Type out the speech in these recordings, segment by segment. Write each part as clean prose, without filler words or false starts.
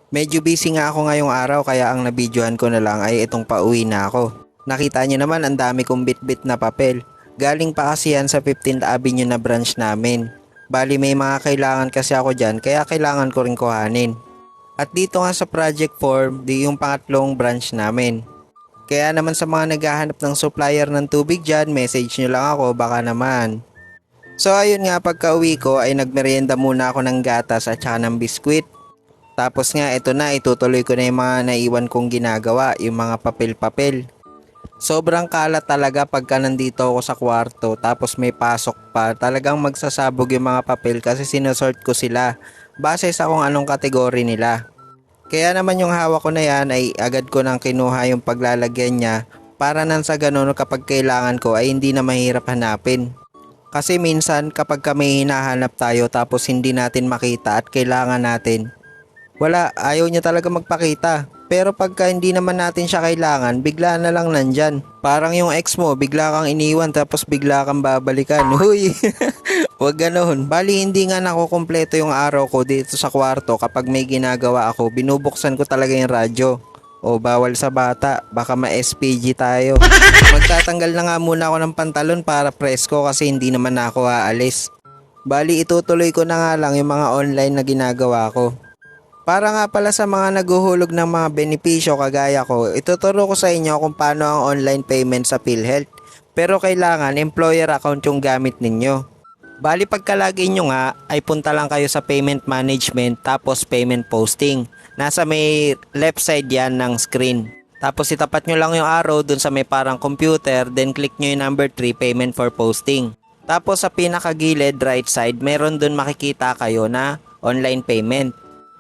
Medyo busy nga ako ngayong araw kaya ang nabidyohan ko na lang ay itong pauwi na ako. Nakita niyo naman ang dami kong bit-bit na papel. Galing pa kasi yan sa 15th Avenue na branch namin. Bali may mga kailangan kasi ako dyan kaya kailangan ko rin kuhanin. At dito nga sa Project 4, di yung pangatlong branch namin. Kaya naman sa mga naghahanap ng supplier ng tubig dyan, message nyo lang ako baka naman. So ayun nga, pagka uwi ko ay nagmerienda muna ako ng gatas at saka ng biskwit. Tapos nga ito na, itutuloy ko na yung mga naiwan kong ginagawa, yung mga papel-papel. Sobrang kalat talaga pagka nandito ako sa kwarto tapos may pasok pa, talagang magsasabog yung mga papel kasi sinusort ko sila base sa kung anong kategory nila. Kaya naman yung hawak ko na yan ay agad ko nang kinuha yung paglalagyan niya para nang sa ganun kapag kailangan ko ay hindi na mahirap hanapin. Kasi minsan kapag kami hinahanap tayo tapos hindi natin makita at kailangan natin, wala, ayaw niya talaga magpakita. Pero pagka hindi naman natin siya kailangan, bigla na lang nandyan. Parang yung ex mo, bigla kang iniwan tapos bigla kang babalikan. Huy, wag ganoon. Bali hindi nga nakukumpleto yung araw ko dito sa kwarto kapag may ginagawa ako. Binubuksan ko talaga yung radyo. O bawal sa bata, baka ma-SPG tayo. Magtatanggal na nga muna ako ng pantalon para presko kasi hindi naman na ako aalis. Bali itutuloy ko na nga lang yung mga online na ginagawa ko. Para nga pala sa mga naguhulog ng mga benepisyo kagaya ko, ituturo ko sa inyo kung paano ang online payment sa PhilHealth. Pero kailangan employer account yung gamit ninyo. Bali pagkalagay nyo nga ay punta lang kayo sa payment management tapos payment posting. Nasa may left side yan ng screen. Tapos itapat nyo lang yung arrow dun sa may parang computer, then click nyo yung number 3 payment for posting. Tapos sa pinakagilid right side meron dun makikita kayo na online payment.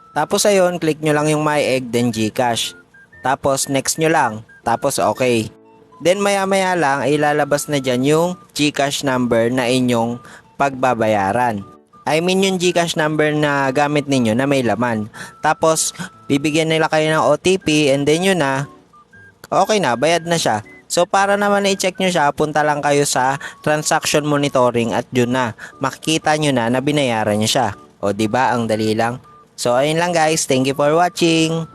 Tapos ayun, click nyo lang yung My Egg, then GCash. Tapos next nyo lang, tapos okay. Then maya maya lang, ilalabas na dyan yung GCash number na inyong pagbabayaran. I mean yung GCash number na gamit ninyo na may laman. Tapos, bibigyan nila kayo ng OTP and then yun na, okay na, bayad na siya. So para naman i-check nyo siya, punta lang kayo sa transaction monitoring at yun na, makikita nyo na binayaran nyo siya. O diba, ang dali lang. So ayun lang guys, thank you for watching.